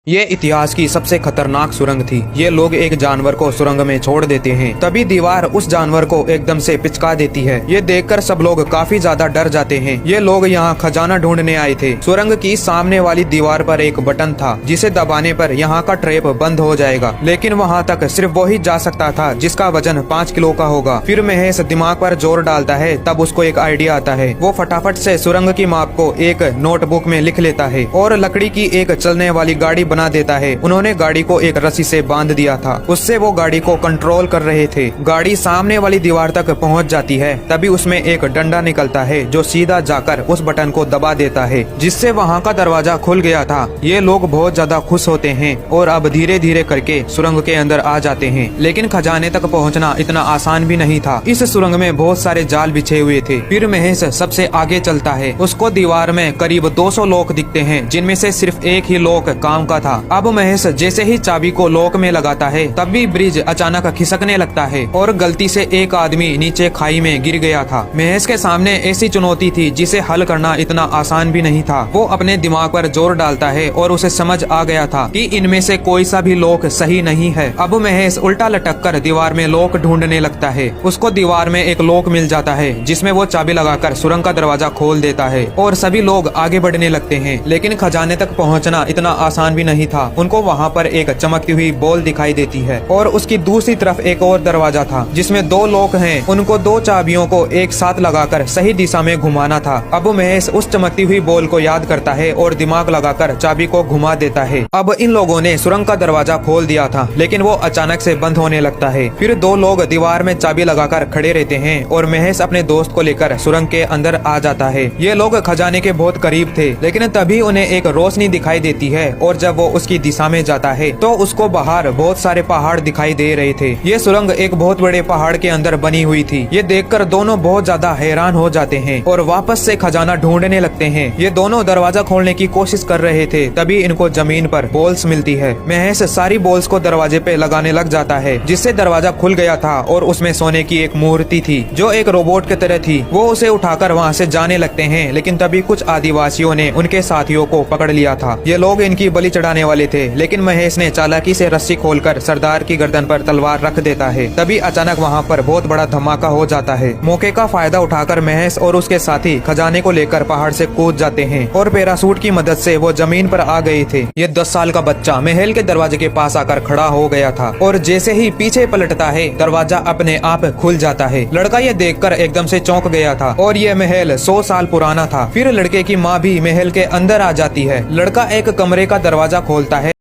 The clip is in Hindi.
ये इतिहास की सबसे खतरनाक सुरंग थी। ये लोग एक जानवर को सुरंग में छोड़ देते हैं, तभी दीवार उस जानवर को एकदम से पिचका देती है। ये देखकर सब लोग काफी ज्यादा डर जाते हैं। ये लोग यहाँ खजाना ढूंढने आए थे। सुरंग की सामने वाली दीवार पर एक बटन था, जिसे दबाने पर यहाँ का ट्रैप बंद हो जाएगा, लेकिन वहाँ तक सिर्फ वो ही जा सकता था जिसका वजन 5 किलो का होगा। फिर महेश दिमाग पर जोर डालता है, तब उसको एक आइडिया आता है। वो फटाफट से सुरंग की माप को एक नोटबुक में लिख लेता है और लकड़ी की एक चलने वाली गाड़ी बना देता है। उन्होंने गाड़ी को एक रस्सी से बांध दिया था, उससे वो गाड़ी को कंट्रोल कर रहे थे। गाड़ी सामने वाली दीवार तक पहुंच जाती है, तभी उसमें एक डंडा निकलता है जो सीधा जाकर उस बटन को दबा देता है, जिससे वहां का दरवाजा खुल गया था। ये लोग बहुत ज्यादा खुश होते हैं और अब धीरे धीरे करके सुरंग के अंदर आ जाते हैं। लेकिन खजाने तक पहुँचना इतना आसान भी नहीं था। इस सुरंग में बहुत सारे जाल बिछे हुए थे। फिर महेश सबसे आगे चलता है। उसको दीवार में करीब 200 लॉक दिखते हैं, जिनमें से सिर्फ एक ही लॉक काम का था। अब महेश जैसे ही चाबी को लॉक में लगाता है, तब भी ब्रिज अचानक खिसकने लगता है और गलती से एक आदमी नीचे खाई में गिर गया था। महेश के सामने ऐसी चुनौती थी जिसे हल करना इतना आसान भी नहीं था। वो अपने दिमाग पर जोर डालता है और उसे समझ आ गया था कि इनमें से कोई सा भी लॉक सही नहीं है। अब महेश उल्टा लटक कर दीवार में लॉक ढूंढने लगता है। उसको दीवार में एक लॉक मिल जाता है, जिसमें वो चाबी लगाकर सुरंग का दरवाजा खोल देता है और सभी लोग आगे बढ़ने लगते हैं। लेकिन खजाने तक पहुँचना इतना आसान भी नहीं था। उनको वहाँ पर एक चमकती हुई बॉल दिखाई देती है और उसकी दूसरी तरफ एक और दरवाजा था, जिसमें 2 लॉक हैं। उनको 2 चाबियों को एक साथ लगाकर सही दिशा में घुमाना था। अब महेश उस चमकती हुई बॉल को याद करता है और दिमाग लगाकर चाबी को घुमा देता है। अब इन लोगों ने सुरंग का दरवाजा खोल दिया था, लेकिन वो अचानक से बंद होने लगता है। फिर 2 लोग दीवार में चाबी लगाकर खड़े रहते हैं और महेश अपने दोस्त को लेकर सुरंग के अंदर आ जाता है। ये लोग खजाने के बहुत करीब थे, लेकिन तभी उन्हें एक रोशनी दिखाई देती है और जब वो उसकी दिशा में जाता है तो उसको बाहर बहुत सारे पहाड़ दिखाई दे रहे थे। ये सुरंग एक बहुत बड़े पहाड़ के अंदर बनी हुई थी। ये देखकर दोनों बहुत ज्यादा हैरान हो जाते हैं और वापस से खजाना ढूंढने लगते हैं। ये दोनों दरवाजा खोलने की कोशिश कर रहे थे, तभी इनको जमीन पर बॉल्स मिलती है। महेश सारी बॉल्स को दरवाजे पे लगाने लग जाता है, जिससे दरवाजा खुल गया था और उसमें सोने की एक मूर्ति थी जो एक रोबोट की तरह थी। वो उसे उठाकर वहाँ से जाने लगते हैं, लेकिन तभी कुछ आदिवासियों ने उनके साथियों को पकड़ लिया था। ये लोग इनकी बलि चढ़ाने वाले थे, लेकिन महेश ने चालाकी से रस्सी खोलकर सरदार की गर्दन पर तलवार रख देता है। तभी अचानक वहाँ पर बहुत बड़ा धमाका हो जाता है। मौके का फायदा उठाकर महेश और उसके साथी खजाने को लेकर पहाड़ से कूद जाते हैं और पैराशूट की मदद से वो जमीन पर आ गए थे। ये 10 साल का बच्चा महल के दरवाजे के पास आकर खड़ा हो गया था और जैसे ही पीछे पलटता है, दरवाजा अपने आप खुल जाता है। लड़का ये देखकर एकदम से चौंक गया था और ये महल 100 साल पुराना था। फिर लड़के की माँ भी महल के अंदर आ जाती है। लड़का एक कमरे का दरवाजा खोलता है